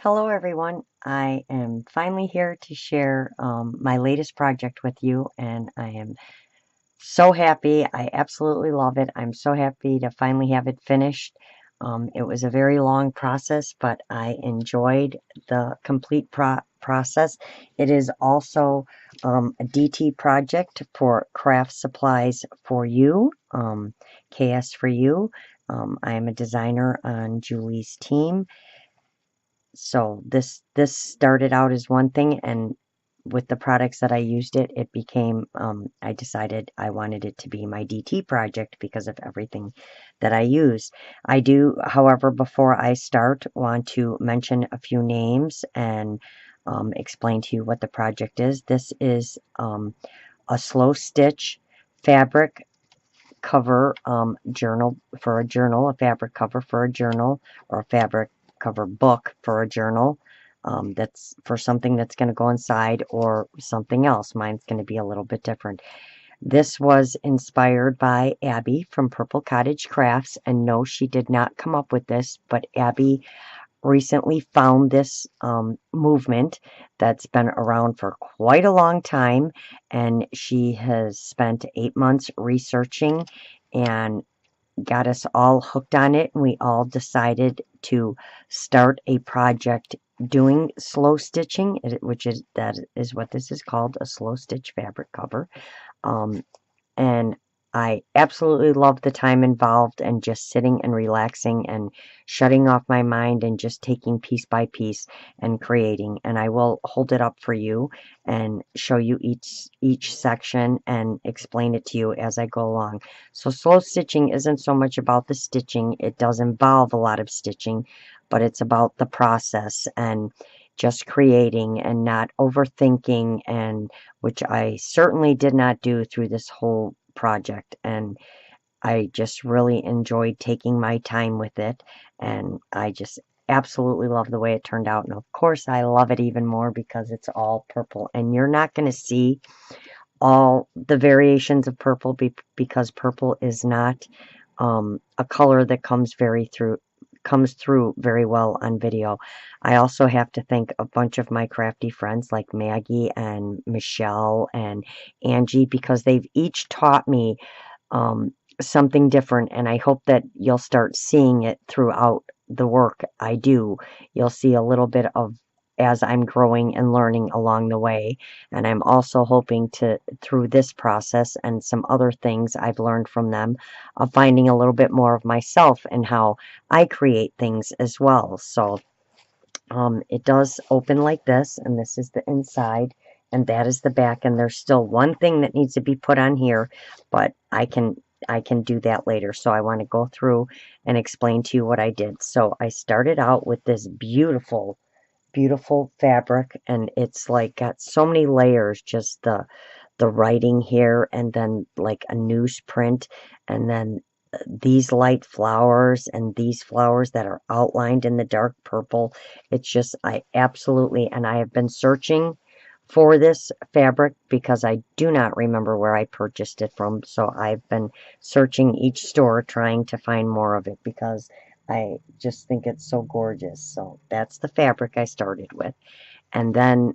Hello everyone. I am finally here to share my latest project with you, and I am so happy. I absolutely love it. I'm so happy to finally have it finished. It was a very long process, but I enjoyed the complete process. It is also a DT project for Craft Supplies for You, KS4U. I am a designer on Julie's team. So this started out as one thing, and with the products that I used, it became I decided I wanted it to be my DT project because of everything that I used. I do, however, before I start, want to mention a few names and explain to you what the project is. This is a Slowstitch fabric cover journal for a journal, a fabric cover for a journal, or a fabric cover book for a journal. That's for something that's going to go inside or something else. Mine's going to be a little bit different. This was inspired by Abby from Purple Cottage Crafts, and no, she did not come up with this, but Abby recently found this movement that's been around for quite a long time, and she has spent 8 months researching and got us all hooked on it, and we all decided to start a project doing slow stitching, which is what this is called, a slow stitch fabric cover. And I absolutely love the time involved and just sitting and relaxing and shutting off my mind and just taking piece by piece and creating. And I will hold it up for you and show you each section and explain it to you as I go along. So slow stitching isn't so much about the stitching. It does involve a lot of stitching, but it's about the process and just creating and not overthinking, and which I certainly did not do through this whole project. And I just really enjoyed taking my time with it, and I just absolutely love the way it turned out. And of course I love it even more because it's all purple, and you're not going to see all the variations of purple because purple is not a color that comes through very well on video. I also have to thank a bunch of my crafty friends like Maggie and Michelle and Angie, because they've each taught me something different, and I hope that you'll start seeing it throughout the work I do. You'll see a little bit of as I'm growing and learning along the way, and I'm also hoping to, through this process and some other things I've learned from them, of finding a little bit more of myself and how I create things as well. So it does open like this, and this is the inside, and that is the back, and there's still one thing that needs to be put on here, but I can do that later. So I want to go through and explain to you what I did. So I started out with this beautiful fabric, and it's like got so many layers, just the writing here, and then like a newsprint, and then these light flowers and these flowers that are outlined in the dark purple. It's just, I absolutely, and I have been searching for this fabric because I do not remember where I purchased it from. So I've been searching each store trying to find more of it because I just think it's so gorgeous. So that's the fabric I started with. And then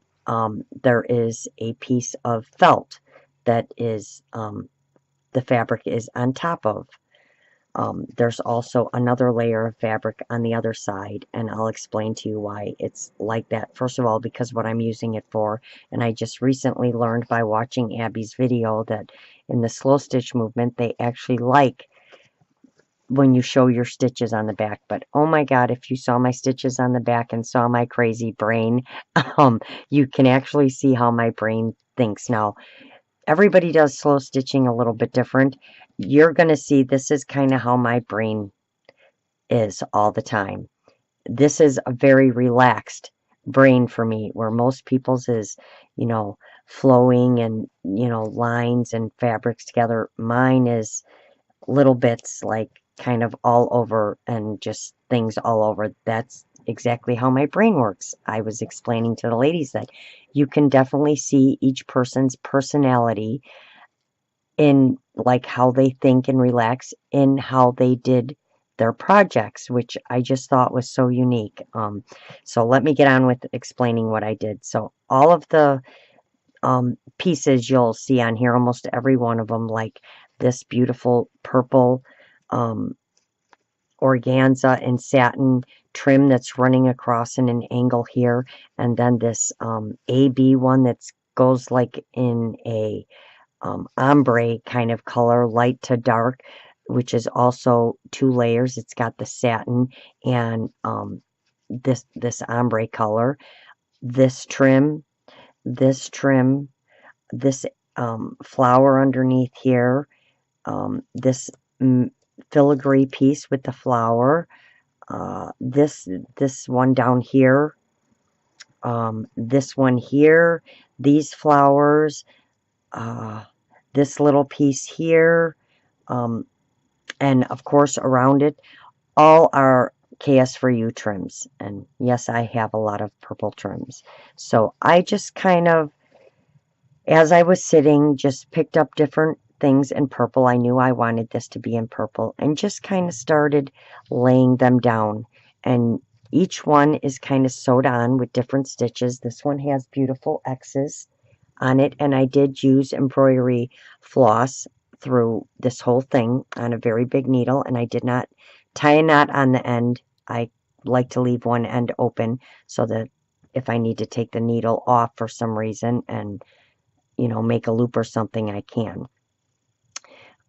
there is a piece of felt that is the fabric is on top of. There's also another layer of fabric on the other side, and I'll explain to you why it's like that. First of all, because what I'm using it for, and I just recently learned by watching Abby's video that in the slow stitch movement, they actually like when you show your stitches on the back. But oh my god, if you saw my stitches on the back and saw my crazy brain, you can actually see how my brain thinks. Now, everybody does slow stitching a little bit different. You're going to see this is kind of how my brain is all the time. This is a very relaxed brain for me, where most people's is, flowing and, lines and fabrics together. Mine is little bits, like kind of all over and just things all over. That's exactly how my brain works. I was explaining to the ladies that you can definitely see each person's personality in like how they think and relax in how they did their projects, which I just thought was so unique. So let me get on with explaining what I did. So all of the pieces you'll see on here, almost every one of them, like this beautiful purple organza and satin trim that's running across in an angle here, and then this AB one that goes like in a ombre kind of color, light to dark, which is also 2 layers. It's got the satin and this ombre color, this trim, this trim, this flower underneath here, this filigree piece with the flower, this one down here, this one here, these flowers, this little piece here, and of course around it all are KS4U trims. And yes, I have a lot of purple trims. So I just kind of, as I was sitting, just picked up different things in purple. I knew I wanted this to be in purple, and just kind of started laying them down. And each one is kind of sewed on with different stitches. This one has beautiful X's on it, and I did use embroidery floss through this whole thing on a very big needle, and I did not tie a knot on the end. I like to leave one end open so that if I need to take the needle off for some reason and, you know, make a loop or something, I can.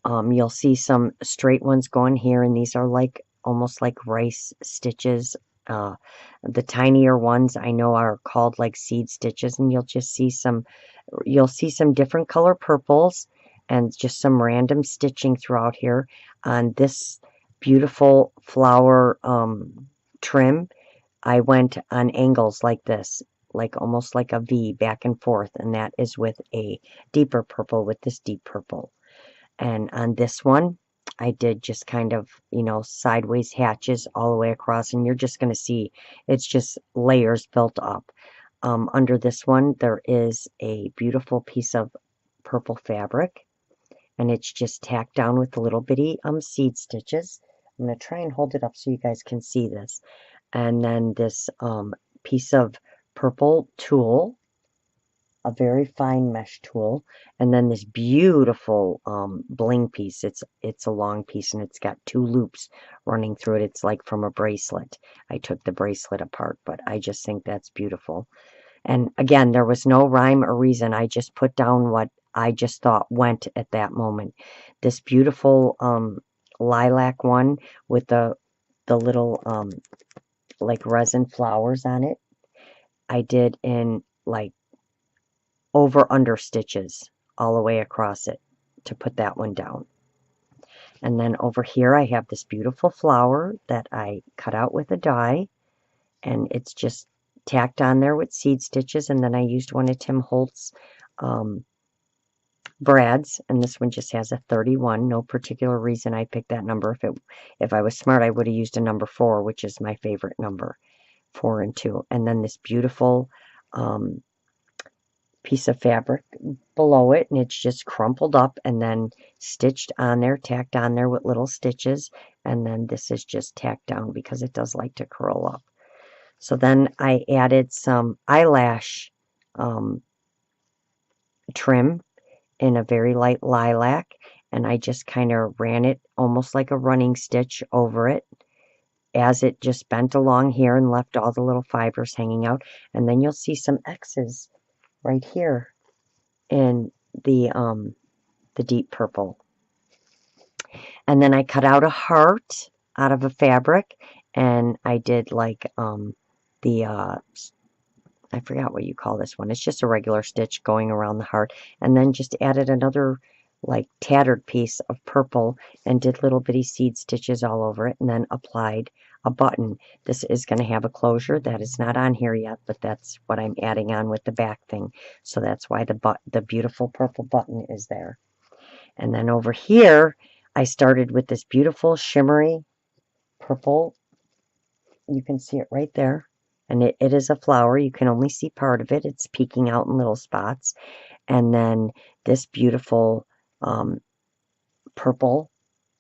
You'll see some straight ones going here, and these are like almost like rice stitches. The tinier ones I know are called like seed stitches, and you'll see some different color purples and just some random stitching throughout here on this beautiful flower trim. I went on angles like this, like almost like a V back and forth, and that is with a deeper purple, with this deep purple. And on this one, I did just kind of, you know, sideways hatches all the way across, and you're just going to see it's just layers built up. Under this one, there is a beautiful piece of purple fabric, and it's just tacked down with little bitty seed stitches. I'm going to try and hold it up so you guys can see this. And then this piece of purple tulle, a very fine mesh tulle, and then this beautiful bling piece. It's a long piece, and it's got 2 loops running through it. It's like from a bracelet. I took the bracelet apart, but I just think that's beautiful. And again, there was no rhyme or reason. I just put down what I just thought went at that moment. This beautiful lilac one with the little like resin flowers on it, I did in like over under stitches all the way across it to put that one down. And then over here I have this beautiful flower that I cut out with a die, and it's just tacked on there with seed stitches. And then I used one of Tim Holt's brads, and this one just has a 31. No particular reason I picked that number. If I was smart, I would have used a number 4, which is my favorite number, 4 and 2. And then this beautiful piece of fabric below it, and it's just crumpled up and then stitched on there, tacked on there with little stitches. And then this is just tacked down because it does like to curl up. So then I added some eyelash trim in a very light lilac, and I just kind of ran it almost like a running stitch over it as it just bent along here and left all the little fibers hanging out. And then you'll see some X's right here in the deep purple. And then I cut out a heart out of a fabric, and I did like I forgot what you call this one. It's just a regular stitch going around the heart, and then just added another like tattered piece of purple and did little bitty seed stitches all over it, and then applied a button. This is going to have a closure that is not on here yet, but that's what I'm adding on with the back thing. So that's why the beautiful purple button is there. And then over here, I started with this beautiful shimmery purple. You can see it right there. And it is a flower. You can only see part of it. It's peeking out in little spots. And then this beautiful purple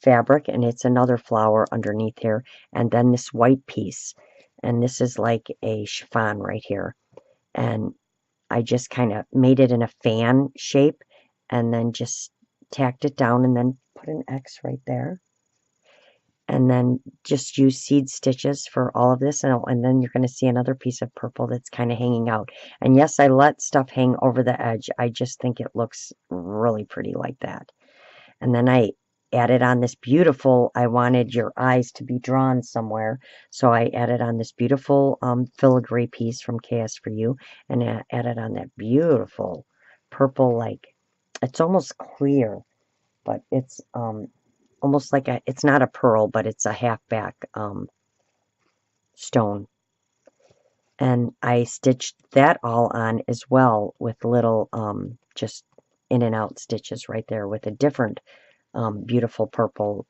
fabric, and it's another flower underneath here, and then this white piece, and this is like a chiffon right here, and I just kind of made it in a fan shape and then just tacked it down and then put an X right there, and then just use seed stitches for all of this, and then you're going to see another piece of purple that's kind of hanging out. And yes, I let stuff hang over the edge. I just think it looks really pretty like that. And then I added on this beautiful, I wanted your eyes to be drawn somewhere, so I added on this beautiful filigree piece from KS4U, and I added on that beautiful purple, like, it's almost clear, but it's almost like it's not a pearl, but it's a halfback stone. And I stitched that all on as well with little just in and out stitches right there with a different beautiful purple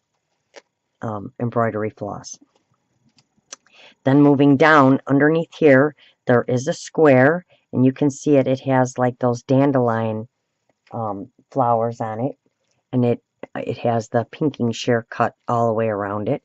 embroidery floss. Then moving down underneath here, there is a square, and you can see it. It has like those dandelion flowers on it, and it has the pinking sheer cut all the way around it.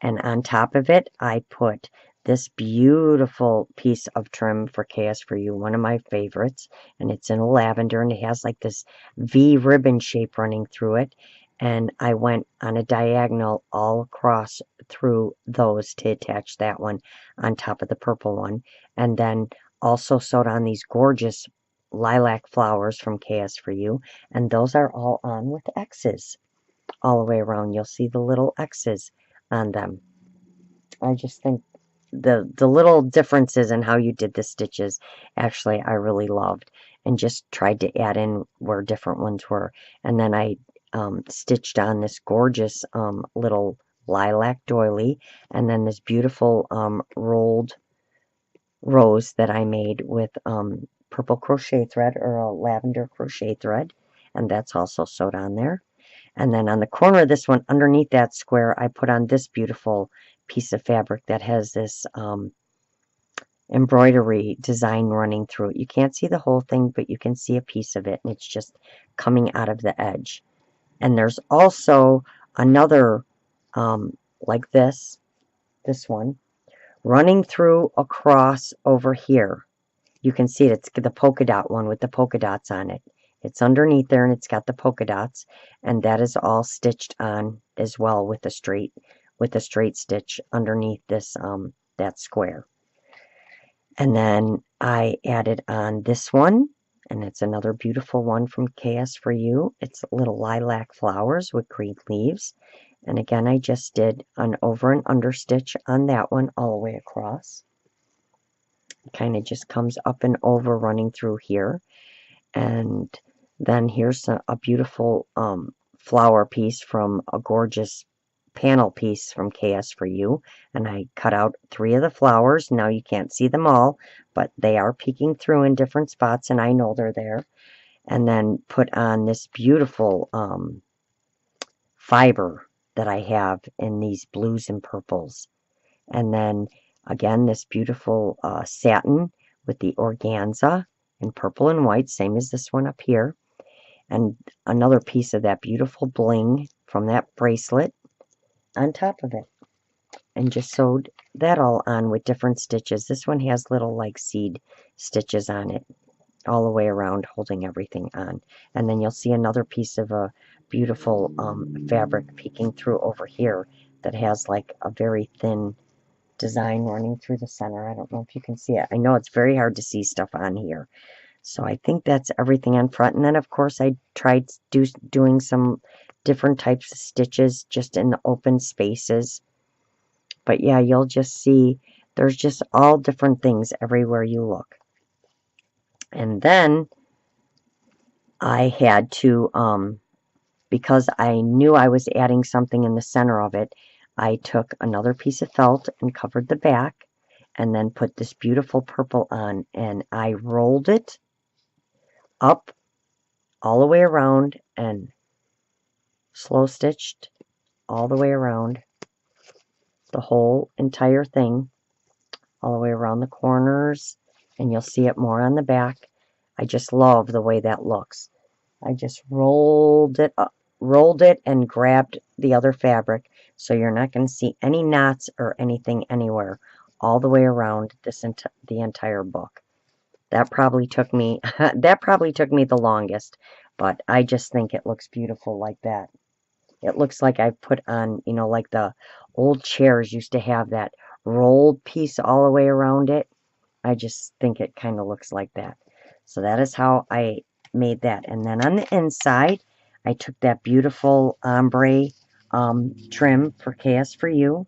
And on top of it, I put this beautiful piece of trim for KS4U, one of my favorites, and it's in lavender, and it has like this V ribbon shape running through it. And I went on a diagonal all across through those to attach that one on top of the purple one. And then also sewed on these gorgeous lilac flowers from KS4U, and those are all on with X's all the way around. You'll see the little X's on them. I just think the little differences in how you did the stitches, actually, I really loved, and just tried to add in where different ones were. And then I stitched on this gorgeous little lilac doily, and then this beautiful rolled rose that I made with purple crochet thread, or a lavender crochet thread, and that's also sewed on there. And then on the corner of this one, underneath that square, I put on this beautiful piece of fabric that has this embroidery design running through it. You can't see the whole thing, but you can see a piece of it, and it's just coming out of the edge. And there's also another like this one, running through across over here. You can see it. It's the polka dot one with the polka dots on it. It's underneath there, and it's got the polka dots, and that is all stitched on as well with a straight stitch underneath this that square. And then I added on this one, and it's another beautiful one from KS4U. It's little lilac flowers with green leaves. And again, I just did an over and under stitch on that one all the way across. It kind of just comes up and over running through here. And then here's a beautiful flower piece from a gorgeous panel piece from KS4U, and I cut out 3 of the flowers. Now you can't see them all, but they are peeking through in different spots, and I know they're there. And then put on this beautiful fiber that I have in these blues and purples. And then again, this beautiful satin with the organza in purple and white, same as this one up here. And another piece of that beautiful bling from that bracelet on top of it. And just sewed that all on with different stitches. This one has little like seed stitches on it all the way around, holding everything on. And then you'll see another piece of a beautiful fabric peeking through over here that has like a very thin design running through the center. I don't know if you can see it. I know it's very hard to see stuff on here. So I think that's everything on front. And then, of course, I tried doing some different types of stitches just in the open spaces. But yeah, you'll just see there's just all different things everywhere you look. And then I had to, because I knew I was adding something in the center of it, I took another piece of felt and covered the back, and then put this beautiful purple on, and I rolled it up all the way around and slow stitched all the way around the whole entire thing, all the way around the corners, and you'll see it more on the back. I just love the way that looks. I just rolled it up, rolled it and grabbed the other fabric, so you're not going to see any knots or anything anywhere all the way around the entire book. That probably took me the longest, but I just think it looks beautiful like that. It looks like I put on, you know, like the old chairs used to have that rolled piece all the way around it. I just think it kind of looks like that. So that is how I made that. And then on the inside, I took that beautiful ombre trim for KS4U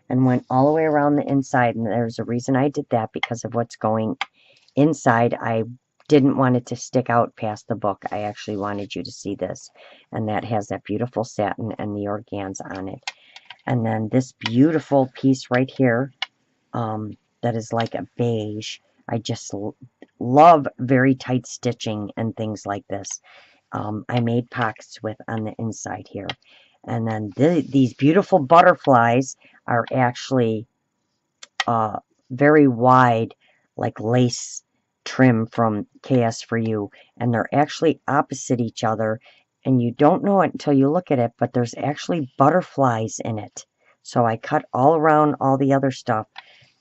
and went all the way around the inside. And there's a reason I did that, because of what's going inside. I didn't want it to stick out past the book. I actually wanted you to see this. And that has that beautiful satin and the organza on it. And then this beautiful piece right here, that is like a beige. I just love very tight stitching and things like this. I made pockets with on the inside here. And then these beautiful butterflies are actually very wide, like lace trim from KS4U, and they're actually opposite each other, and you don't know it until you look at it, but there's actually butterflies in it. So I cut all around all the other stuff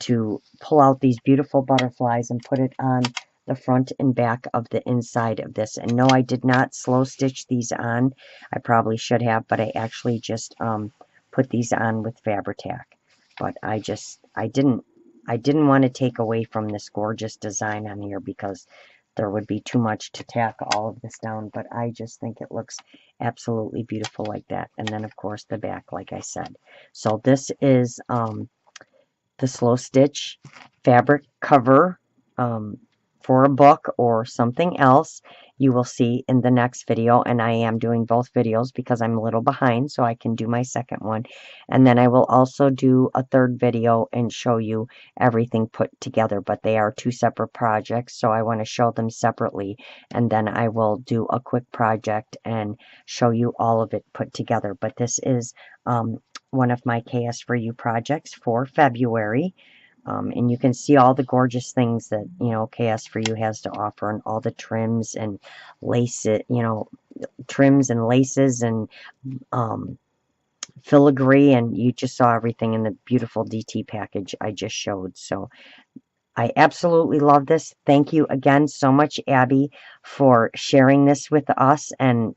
to pull out these beautiful butterflies and put it on the front and back of the inside of this. And no, I did not slow stitch these on. I probably should have, but I actually just put these on with Fabri-Tac. But I didn't want to take away from this gorgeous design on here, because there would be too much to tack all of this down. But I just think it looks absolutely beautiful like that. And then, of course, the back, like I said. So this is the Slowstitch fabric cover for a book or something else. You will see in the next video, and I am doing both videos because I'm a little behind, so I can do my second one. And then I will also do a third video and show you everything put together, but they are two separate projects, so I want to show them separately, and then I will do a quick project and show you all of it put together. But this is one of my KS4U projects for February. And you can see all the gorgeous things that, you know, KS4U has to offer, and all the trims and laces, you know, trims and laces and filigree, and you just saw everything in the beautiful DT package I just showed. So I absolutely love this. Thank you again so much, Abby, for sharing this with us, and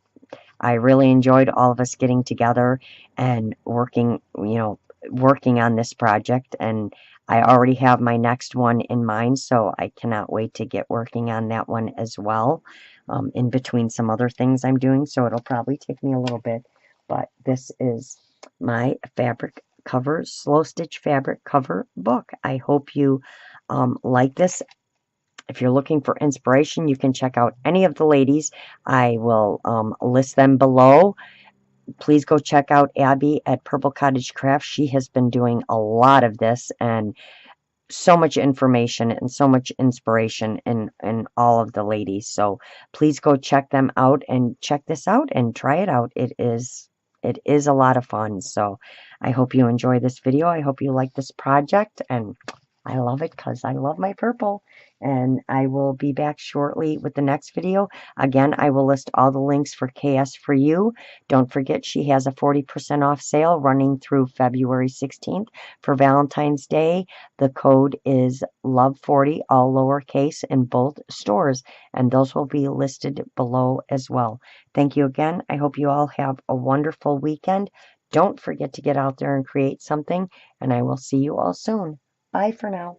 I really enjoyed all of us getting together and working, you know, working on this project. And I already have my next one in mind, so I cannot wait to get working on that one as well, in between some other things I'm doing. So it'll probably take me a little bit, but this is my fabric cover, Slowstitch fabric cover book. I hope you like this. If you're looking for inspiration, you can check out any of the ladies. I will list them below. Please go check out Abby at Purple Cottage Crafts. She has been doing a lot of this, and so much information and so much inspiration in all of the ladies. So please go check them out and check this out and try it out. It is a lot of fun. So I hope you enjoy this video. I hope you like this project, and I love it because I love my purple. And I will be back shortly with the next video. Again, I will list all the links for KS4U. Don't forget, she has a 40% off sale running through February 16th for Valentine's Day. The code is LOVE40, all lowercase, in both stores, and those will be listed below as well. Thank you again. I hope you all have a wonderful weekend. Don't forget to get out there and create something, and I will see you all soon. Bye for now.